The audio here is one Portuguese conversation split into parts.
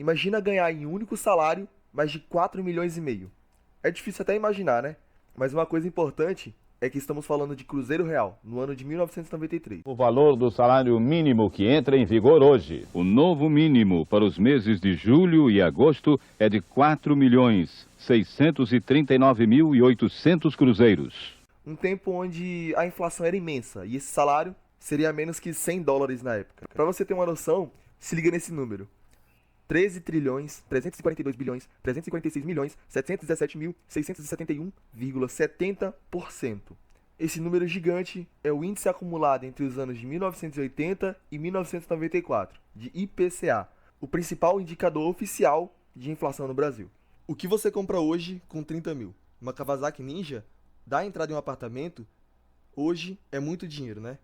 Imagina ganhar em um único salário mais de 4 milhões e meio. É difícil até imaginar, né? Mas uma coisa importante é que estamos falando de Cruzeiro Real, no ano de 1993. O valor do salário mínimo que entra em vigor hoje. O novo mínimo para os meses de julho e agosto é de 4.639.800 cruzeiros. Um tempo onde a inflação era imensa e esse salário seria menos que 100 dólares na época. Para você ter uma noção, se liga nesse número. 13 trilhões, 342 bilhões, 346 milhões, 717.671,70%. Esse número gigante é o índice acumulado entre os anos de 1980 e 1994, de IPCA, o principal indicador oficial de inflação no Brasil. O que você compra hoje com 30 mil? Uma Kawasaki Ninja? Dá entrada em um apartamento? Hoje é muito dinheiro, né?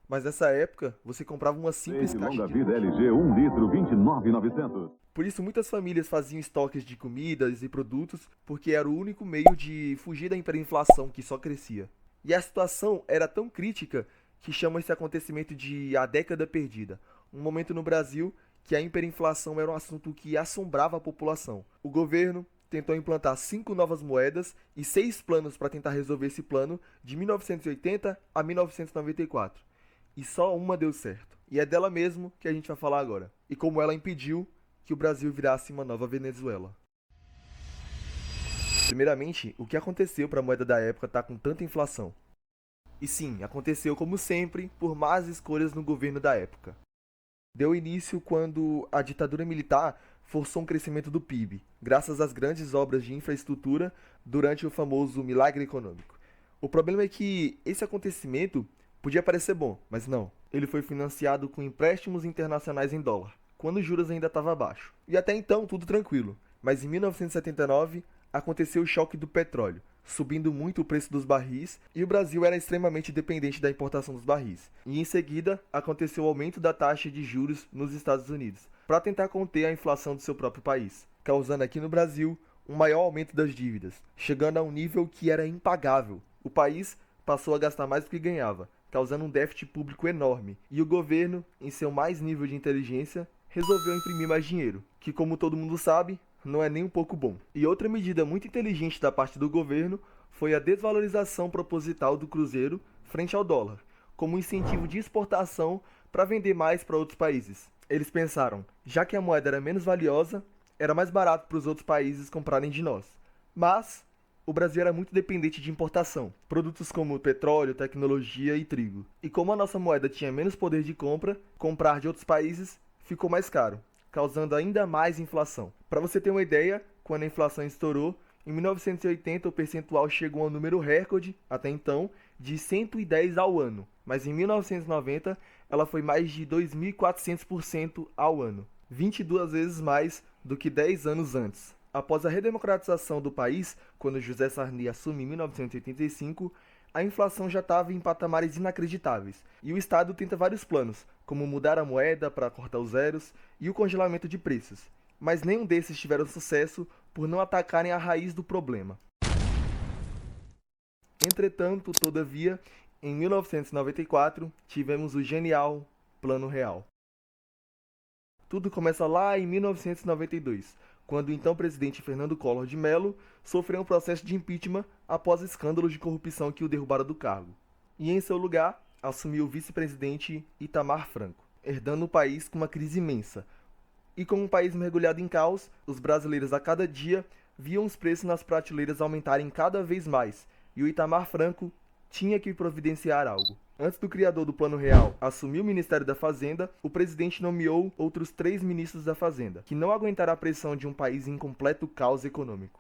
Mas nessa época, você comprava uma simples caixa longa vida LG 1 litro 29.900. Por isso, muitas famílias faziam estoques de comidas e produtos, porque era o único meio de fugir da hiperinflação que só crescia. E a situação era tão crítica que chama esse acontecimento de a década perdida. Um momento no Brasil que a hiperinflação era um assunto que assombrava a população. O governo tentou implantar 5 novas moedas e 6 planos para tentar resolver esse plano de 1980 a 1994. E só uma deu certo. E é dela mesmo que a gente vai falar agora. E como ela impediu que o Brasil virasse uma nova Venezuela. Primeiramente, o que aconteceu para a moeda da época estar com tanta inflação? E sim, aconteceu como sempre por más escolhas no governo da época. Deu início quando a ditadura militar forçou um crescimento do PIB, graças às grandes obras de infraestrutura durante o famoso milagre econômico. O problema é que esse acontecimento podia parecer bom, mas não. Ele foi financiado com empréstimos internacionais em dólar, quando os juros ainda estavam baixos. E até então, tudo tranquilo. Mas em 1979, aconteceu o choque do petróleo, subindo muito o preço dos barris, e o Brasil era extremamente dependente da importação dos barris. E em seguida, aconteceu o aumento da taxa de juros nos Estados Unidos, para tentar conter a inflação do seu próprio país, causando aqui no Brasil um maior aumento das dívidas, chegando a um nível que era impagável. O país passou a gastar mais do que ganhava, causando um déficit público enorme, e o governo, em seu mais nível de inteligência, resolveu imprimir mais dinheiro, que como todo mundo sabe, não é nem um pouco bom. E outra medida muito inteligente da parte do governo foi a desvalorização proposital do cruzeiro frente ao dólar, como incentivo de exportação para vender mais para outros países. Eles pensaram, já que a moeda era menos valiosa, era mais barato para os outros países comprarem de nós. Mas o Brasil era muito dependente de importação, produtos como petróleo, tecnologia e trigo. E como a nossa moeda tinha menos poder de compra, comprar de outros países ficou mais caro, causando ainda mais inflação. Para você ter uma ideia, quando a inflação estourou, em 1980 o percentual chegou a um número recorde, até então, de 110 ao ano. Mas em 1990 ela foi mais de 2.400% ao ano, 22 vezes mais do que 10 anos antes. Após a redemocratização do país, quando José Sarney assume em 1985, a inflação já estava em patamares inacreditáveis, e o Estado tenta vários planos, como mudar a moeda para cortar os zeros e o congelamento de preços. Mas nenhum desses tiveram sucesso por não atacarem a raiz do problema. Entretanto, todavia, em 1994, tivemos o genial Plano Real. Tudo começa lá em 1992, quando o então presidente Fernando Collor de Mello sofreu um processo de impeachment após escândalos de corrupção que o derrubaram do cargo. E em seu lugar, assumiu o vice-presidente Itamar Franco, herdando o país com uma crise imensa. E com um país mergulhado em caos, os brasileiros a cada dia viam os preços nas prateleiras aumentarem cada vez mais, e o Itamar Franco tinha que providenciar algo. Antes do criador do Plano Real assumir o Ministério da Fazenda, o presidente nomeou outros 3 ministros da Fazenda, que não aguentaram a pressão de um país em completo caos econômico.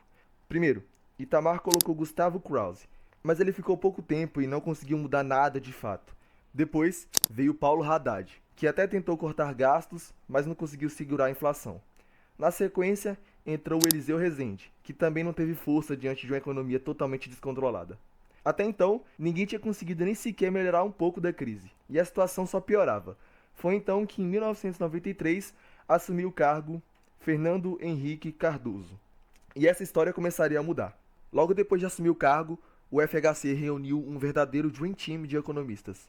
Primeiro, Itamar colocou Gustavo Krause, mas ele ficou pouco tempo e não conseguiu mudar nada de fato. Depois veio Paulo Haddad, que até tentou cortar gastos, mas não conseguiu segurar a inflação. Na sequência, entrou o Eliseu Rezende, que também não teve força diante de uma economia totalmente descontrolada. Até então, ninguém tinha conseguido nem sequer melhorar um pouco da crise, e a situação só piorava. Foi então que, em 1993, assumiu o cargo Fernando Henrique Cardoso. E essa história começaria a mudar. Logo depois de assumir o cargo, o FHC reuniu um verdadeiro Dream Team de economistas,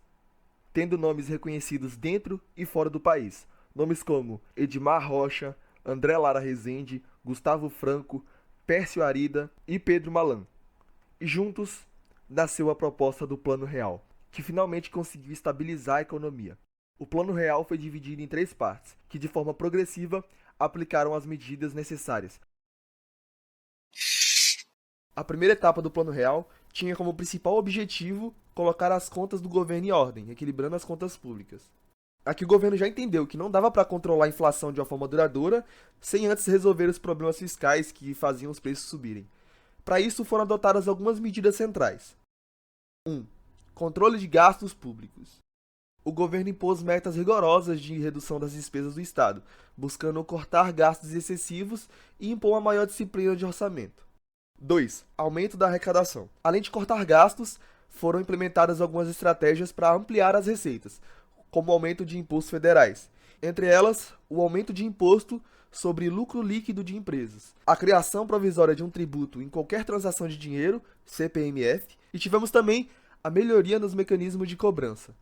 tendo nomes reconhecidos dentro e fora do país. Nomes como Edmar Rocha, André Lara Rezende, Gustavo Franco, Pércio Arida e Pedro Malan. E juntos nasceu a proposta do Plano Real, que finalmente conseguiu estabilizar a economia. O Plano Real foi dividido em 3 partes, que de forma progressiva aplicaram as medidas necessárias. A primeira etapa do Plano Real tinha como principal objetivo colocar as contas do governo em ordem, equilibrando as contas públicas. Aqui o governo já entendeu que não dava para controlar a inflação de uma forma duradoura sem antes resolver os problemas fiscais que faziam os preços subirem. Para isso foram adotadas algumas medidas centrais. 1. Controle de gastos públicos. O governo impôs metas rigorosas de redução das despesas do Estado, buscando cortar gastos excessivos e impor uma maior disciplina de orçamento. 2. Aumento da arrecadação. Além de cortar gastos, foram implementadas algumas estratégias para ampliar as receitas, como o aumento de impostos federais. Entre elas, o aumento de imposto sobre lucro líquido de empresas, a criação provisória de um tributo em qualquer transação de dinheiro, CPMF, e tivemos também a melhoria nos mecanismos de cobrança.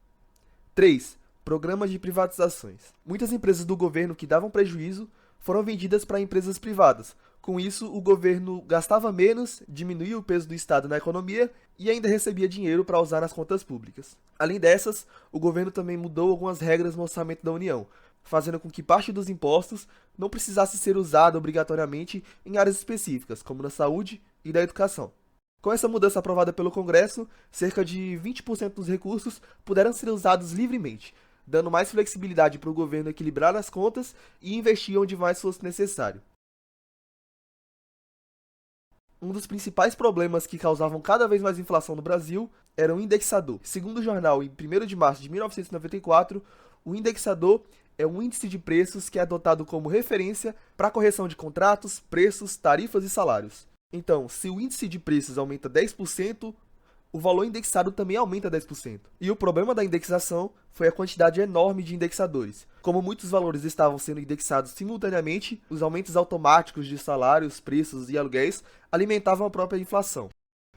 3. Programas de privatizações. Muitas empresas do governo que davam prejuízo foram vendidas para empresas privadas. Com isso, o governo gastava menos, diminuía o peso do Estado na economia e ainda recebia dinheiro para usar nas contas públicas. Além dessas, o governo também mudou algumas regras no orçamento da União, fazendo com que parte dos impostos não precisasse ser usada obrigatoriamente em áreas específicas, como na saúde e da educação. Com essa mudança aprovada pelo Congresso, cerca de 20% dos recursos puderam ser usados livremente, dando mais flexibilidade para o governo equilibrar as contas e investir onde mais fosse necessário. Um dos principais problemas que causavam cada vez mais inflação no Brasil era o indexador. Segundo o jornal, em 1º de março de 1994, o indexador é um índice de preços que é adotado como referência para a correção de contratos, preços, tarifas e salários. Então, se o índice de preços aumenta 10%, o valor indexado também aumenta 10%. E o problema da indexação foi a quantidade enorme de indexadores. Como muitos valores estavam sendo indexados simultaneamente, os aumentos automáticos de salários, preços e aluguéis alimentavam a própria inflação.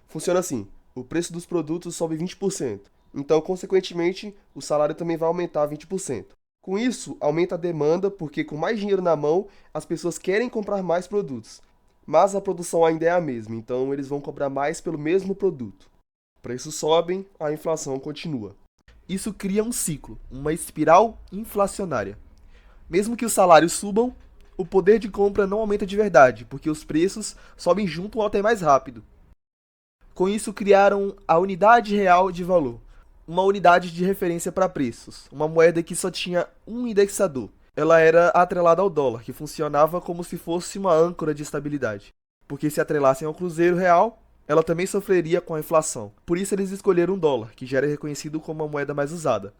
Funciona assim: o preço dos produtos sobe 20%, então, consequentemente, o salário também vai aumentar 20%. Com isso, aumenta a demanda, porque com mais dinheiro na mão, as pessoas querem comprar mais produtos. Mas a produção ainda é a mesma, então eles vão cobrar mais pelo mesmo produto. Preços sobem, a inflação continua. Isso cria um ciclo, uma espiral inflacionária. Mesmo que os salários subam, o poder de compra não aumenta de verdade, porque os preços sobem junto ou até mais rápido. Com isso, criaram a unidade real de valor, uma unidade de referência para preços, uma moeda que só tinha um indexador. Ela era atrelada ao dólar, que funcionava como se fosse uma âncora de estabilidade. Porque se atrelassem ao cruzeiro real, ela também sofreria com a inflação. Por isso eles escolheram o dólar, que já era reconhecido como a moeda mais usada.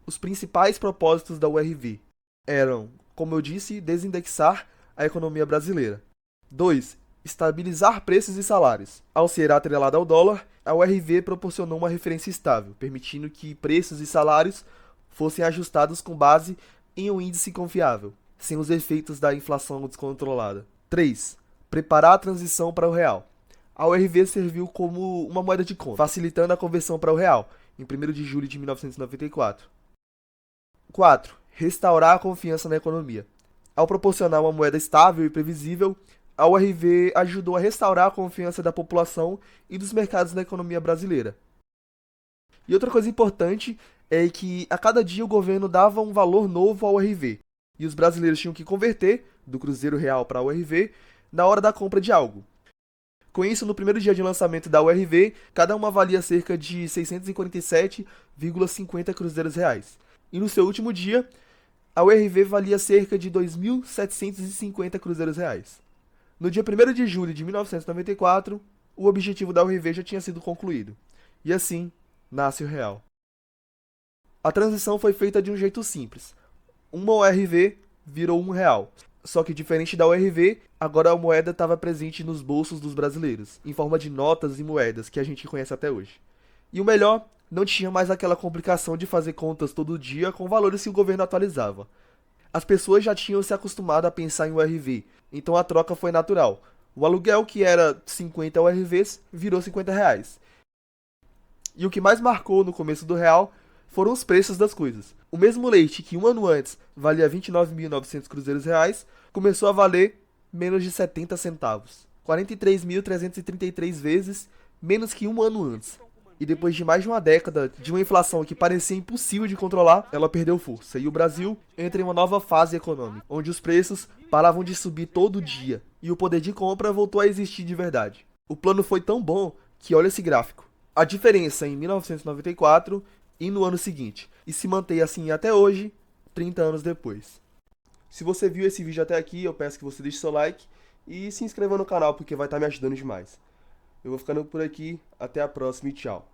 Os principais propósitos da URV eram, como eu disse, desindexar a economia brasileira. 2. Estabilizar preços e salários. Ao ser atrelada ao dólar, a URV proporcionou uma referência estável, permitindo que preços e salários fossem ajustados com base em um índice confiável, sem os efeitos da inflação descontrolada. 3. Preparar a transição para o real. A URV serviu como uma moeda de conta, facilitando a conversão para o real, em 1º de julho de 1994. 4. Restaurar a confiança na economia. Ao proporcionar uma moeda estável e previsível, a URV ajudou a restaurar a confiança da população e dos mercados na economia brasileira. E outra coisa importante é que a cada dia o governo dava um valor novo ao URV, e os brasileiros tinham que converter do cruzeiro real para a URV na hora da compra de algo. Com isso, no primeiro dia de lançamento da URV, cada uma valia cerca de 647,50 cruzeiros reais. E no seu último dia, a URV valia cerca de 2.750 cruzeiros reais. No dia 1º de julho de 1994, o objetivo da URV já tinha sido concluído. E assim, nasce o real. A transição foi feita de um jeito simples. Uma URV virou um real. Só que diferente da URV, agora a moeda estava presente nos bolsos dos brasileiros, em forma de notas e moedas que a gente conhece até hoje. E o melhor, não tinha mais aquela complicação de fazer contas todo dia com valores que o governo atualizava. As pessoas já tinham se acostumado a pensar em URV, então a troca foi natural. O aluguel, que era 50 URVs, virou 50 reais. E o que mais marcou no começo do real foram os preços das coisas. O mesmo leite que um ano antes valia 29.900 cruzeiros reais, começou a valer menos de 70 centavos. 43.333 vezes menos que um ano antes. E depois de mais de uma década de uma inflação que parecia impossível de controlar, ela perdeu força. E o Brasil entra em uma nova fase econômica, onde os preços paravam de subir todo dia e o poder de compra voltou a existir de verdade. O plano foi tão bom que olha esse gráfico. A diferença em 1994 e no ano seguinte. E se mantém assim até hoje, 30 anos depois. Se você viu esse vídeo até aqui, eu peço que você deixe seu like e se inscreva no canal porque vai estar me ajudando demais. Eu vou ficando por aqui, até a próxima e tchau.